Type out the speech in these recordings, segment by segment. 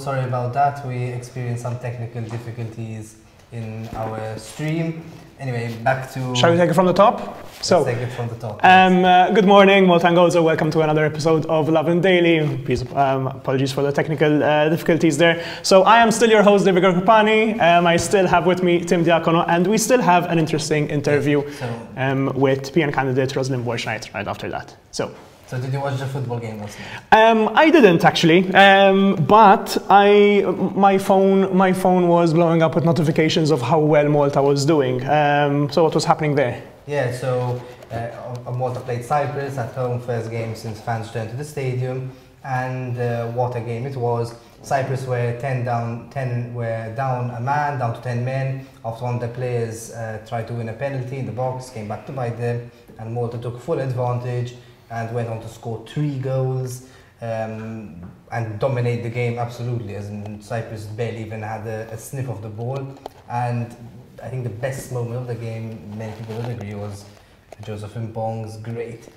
sorry about that. We experienced some technical difficulties in our stream. Anyway, back to... Shall we take it from the top? Let's take it from the top. Yes. Good morning, Malta and Gozo. Welcome to another episode of Lovin Daily. Please, apologies for the technical difficulties there. So I am still your host, David Garkupani. I still have with me Tim Diacono, and we still have an interesting interview with PN candidate Rosalind Borschnight right after that. So did you watch the football game last night? I didn't actually, but my phone was blowing up with notifications of how well Malta was doing. So what was happening there? Yeah, so Malta played Cyprus at home, first game since fans returned to the stadium, and what a game it was. Cyprus were 10 were down a man, down to 10 men, after one of the players tried to win a penalty in the box, came back to bite them, and Malta took full advantage and went on to score 3 goals and dominate the game absolutely, as in Cyprus barely even had a sniff of the ball. And I think the best moment of the game, many people would agree, was Joseph Mbong's great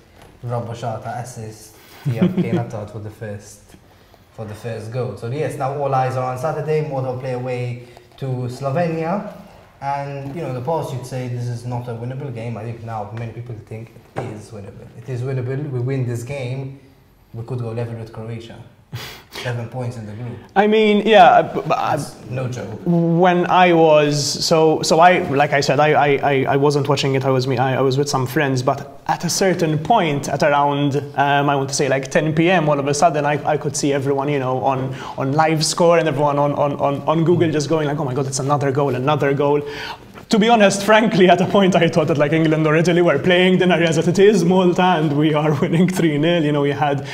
Roboshata assist came out for the first goal. So yes, now all eyes are on Saturday. Malta will play away to Slovenia. And you know, in the past you'd say this is not a winnable game. I think now many people think it is winnable. It is winnable. We win this game, we could go level with Croatia. 7 points in the group. I mean, yeah, that's no joke. When I was like I said, I wasn't watching it. I was with some friends, but at a certain point, at around I want to say like 10 p.m. all of a sudden I could see everyone, you know, on live score, and everyone on Google just going like, oh my god, it's another goal, another goal. To be honest, frankly, at a point I thought that like England or Italy were playing the area as it is Malta, and we are winning 3-0. You know, you had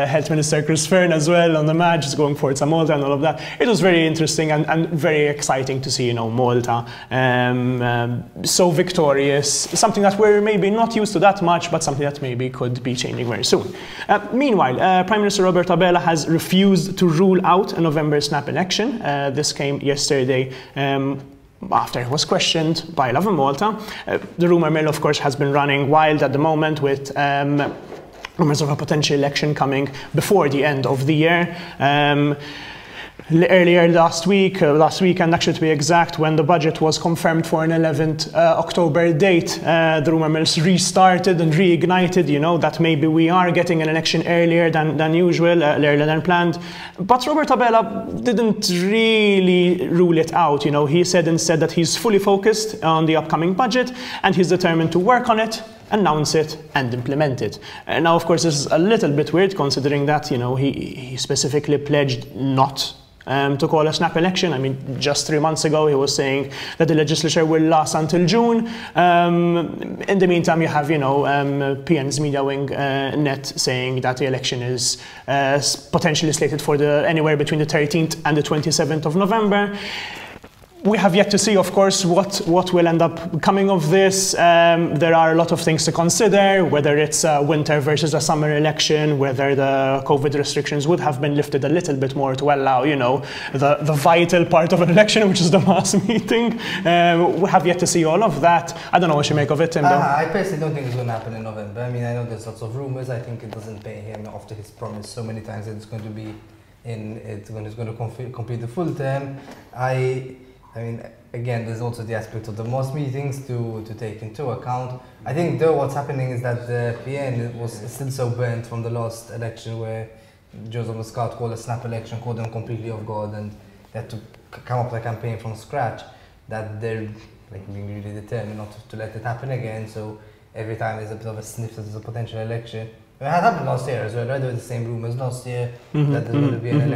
Health Minister Chris Fearn as well on the match, just going for Malta and all of that. It was very interesting and very exciting to see, you know, Malta so victorious. Something that we're maybe not used to that much, but something that maybe could be changing very soon. Meanwhile, Prime Minister Roberto Abela has refused to rule out a November snap election. This came yesterday. After it was questioned by Lovin Malta. The rumour mill, of course, has been running wild at the moment with rumours of a potential election coming before the end of the year. Earlier last weekend actually to be exact, when the budget was confirmed for an 11th October date, the rumour mills restarted and reignited, you know, that maybe we are getting an election earlier than usual, earlier than planned. But Robert Abela didn't really rule it out, you know. He said instead that he's fully focused on the upcoming budget and he's determined to work on it, announce it and implement it. Now, of course, this is a little bit weird considering that, you know, he specifically pledged not to call a snap election. I mean, just 3 months ago, he was saying that the legislature will last until June. In the meantime, you have, you know, PN's media wing net saying that the election is potentially slated for anywhere between the 13th and the 27th of November. We have yet to see, of course, what will end up coming of this. There are a lot of things to consider, whether it's a winter versus a summer election, whether the COVID restrictions would have been lifted a little bit more to allow, you know, the vital part of an election, which is the mass meeting. We have yet to see all of that. I don't know what you make of it, Tim. I personally don't think it's going to happen in November. I mean, I know there's lots of rumours. I think it doesn't pay him after his promise so many times that it's going to be it's going to complete the full term. I mean, again, there's also the aspect of the mass meetings to take into account. I think, though, what's happening is that the PN was still so burnt from the last election where Joseph Muscat called a snap election, caught them completely off guard, and they had to come up with a campaign from scratch, that they're like being really determined not to let it happen again. So every time there's a bit of a sniff that there's a potential election. It had happened last year as well, right? There were the same rumours last year that there's going to be an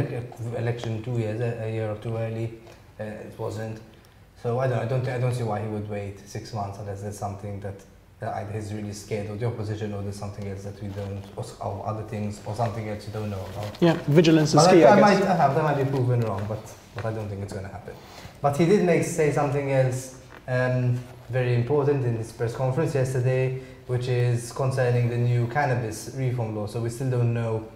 election 2 years, a year or two early. It wasn't. So I don't see why he would wait 6 months unless there's something that either he's really scared of the opposition, or there's something else that we don't, or other things, or something else you don't know about. Yeah, vigilance is key. That might be proven wrong, but I don't think it's going to happen. But he did say something else very important in his press conference yesterday, which is concerning the new cannabis reform law. So we still don't know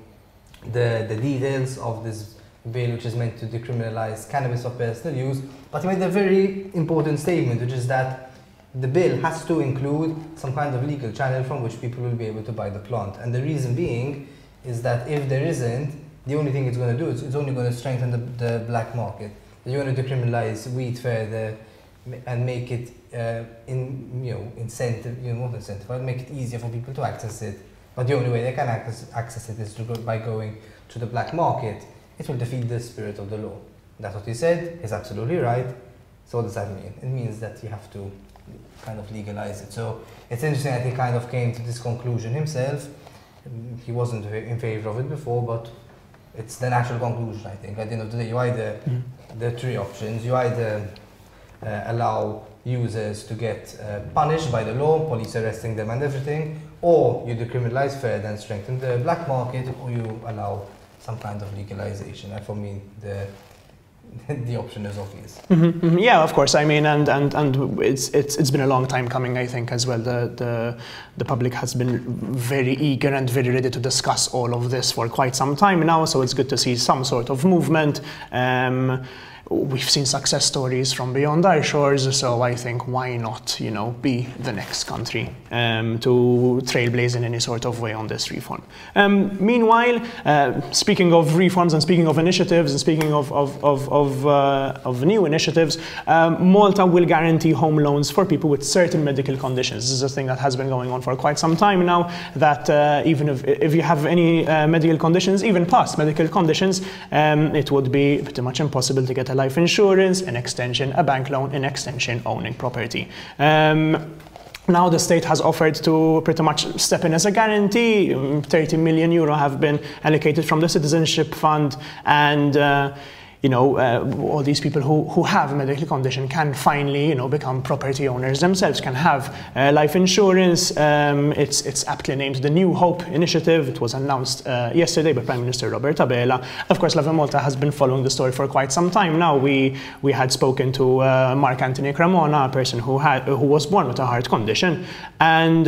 the details of this bill, which is meant to decriminalize cannabis for personal use, but he made a very important statement, which is that the bill has to include some kind of legal channel from which people will be able to buy the plant. And the reason being is that if there isn't, the only thing it's going to do is it's only going to strengthen the black market. You're going to decriminalize weed further and make it make it easier for people to access it. But the only way they can access it is by going to the black market. It will defeat the spirit of the law. That's what he said. He's absolutely right. So what does that mean? It means that you have to kind of legalize it. So it's interesting that he kind of came to this conclusion himself. He wasn't in favor of it before, but it's the natural conclusion, I think. At the end of the day, you either, there are three options. You either allow users to get punished by the law, police arresting them and everything, or you decriminalize further and strengthen the black market, or you allow some kind of legalization. And for me, the option is obvious. Yeah, of course. I mean, and it's been a long time coming, I think, as well. The public has been very eager and very ready to discuss all of this for quite some time now, so it's good to see some sort of movement. We've seen success stories from beyond our shores, so I think why not, be the next country to trailblaze in any sort of way on this reform. Meanwhile, speaking of reforms and speaking of initiatives and speaking of new initiatives, Malta will guarantee home loans for people with certain medical conditions. This is a thing that has been going on for quite some time now, that even if you have any medical conditions, even past medical conditions, it would be pretty much impossible to get a life insurance, an extension, a bank loan, an extension, owning property. Now the state has offered to pretty much step in as a guarantee. 30 million euro have been allocated from the citizenship fund, and all these people who have a medical condition can finally, become property owners themselves, can have life insurance. It's aptly named the New Hope Initiative. It was announced yesterday by Prime Minister Robert Abela. Of course, Lovin Malta has been following the story for quite some time now. We had spoken to Mark Anthony Cremona, a person who was born with a heart condition and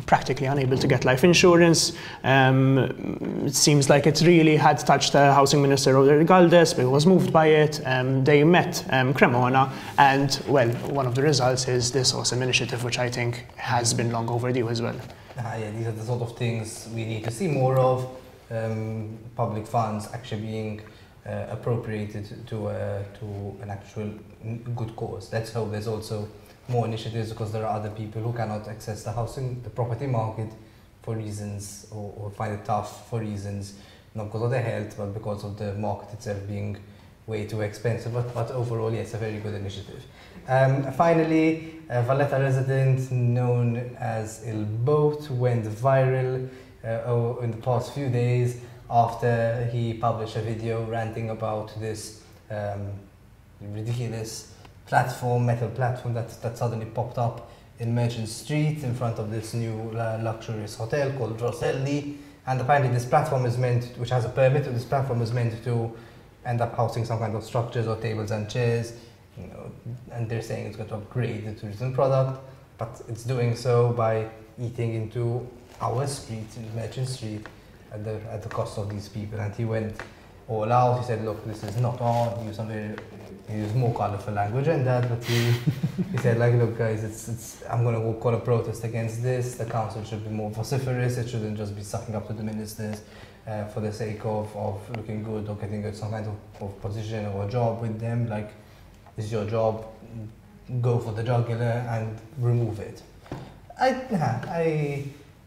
practically unable to get life insurance. It seems like it really had touched Housing Minister Roderick Galdes, but he was moved by it. They met Cremona, and well, one of the results is this awesome initiative, which I think has been long overdue as well. Yeah, these are the sort of things we need to see more of. Public funds actually being appropriated to an actual good cause. Let's hope there's also more initiatives, because there are other people who cannot access the property market for reasons, or find it tough for reasons, not because of their health, but because of the market itself being way too expensive. But overall, yes, a very good initiative. Finally, a Valletta resident known as Il Boat went viral in the past few days after he published a video ranting about this ridiculous metal platform that suddenly popped up in Merchant Street in front of this new luxurious hotel called Rosselli. And apparently this platform is which has a permit, this platform is meant to end up housing some kind of structures or tables and chairs, and they're saying it's going to upgrade the tourism product, but it's doing so by eating into our street, in Merchant Street, at the cost of these people. And he went all out. He said, look, this is not on. He used more colourful language than that, but he said, like, look guys, I'm going to go call a protest against this. The council should be more vociferous. It shouldn't just be sucking up to the ministers for the sake of looking good or getting some kind of position or a job with them. Like, this is your job, go for the jugular and remove it.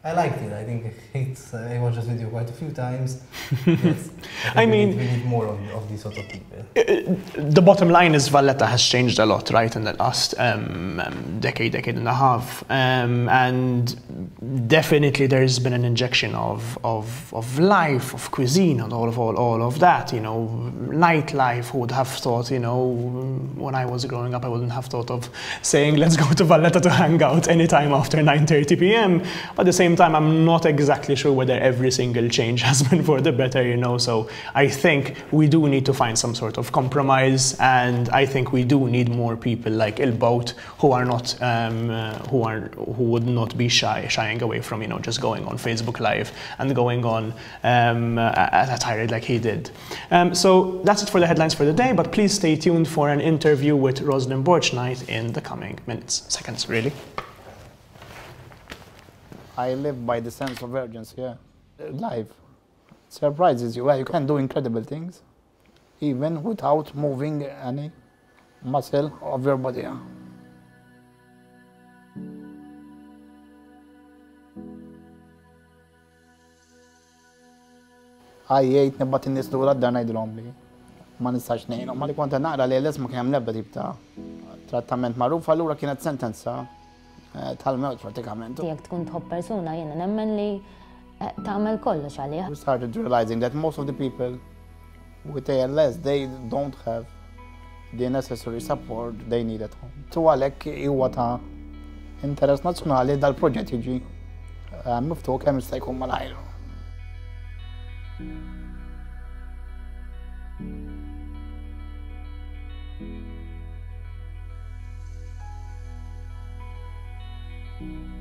I liked it. I think I watched this video quite a few times. Yes, I mean, we need more of these sort of people. The bottom line is Valletta has changed a lot, right, in the last decade and a half, and definitely there's been an injection of life, of cuisine, and all of that. Nightlife. Who would have thought? When I was growing up, I wouldn't have thought of saying let's go to Valletta to hang out anytime after 9:30 p.m. But at the same time, I'm not exactly sure whether every single change has been for the better, so I think we do need to find some sort of compromise, and I think we do need more people like Il Boat who are not who would not be shying away from just going on Facebook Live and going on at a tirade like he did. So that's it for the headlines for the day, but please stay tuned for an interview with Rosalind Borchnight in the coming seconds, really. I live by the sense of urgency, live. surprises you. Well, you can do incredible things even without moving any muscle of your body. Għajjejt nibbat in-nies lura d-dar ngħidulhom li ma nistax ngħinhom. Ma li kont naqra li l-isma kien hemm l-ebda tip ta' trattament magħruf, allura kienet sentenza tal-mewt pratikament. Jekk tkun tħobb persuna jiena nemmen li tagħmel kollox għalih. We started realizing that most of the people with ALS, they don't have the necessary support they need at home. Tu għalhekk huwa ta' interess nazzjonali dal-proġett jiġi miftuħ kemm jista' jkun malajr. Thank you.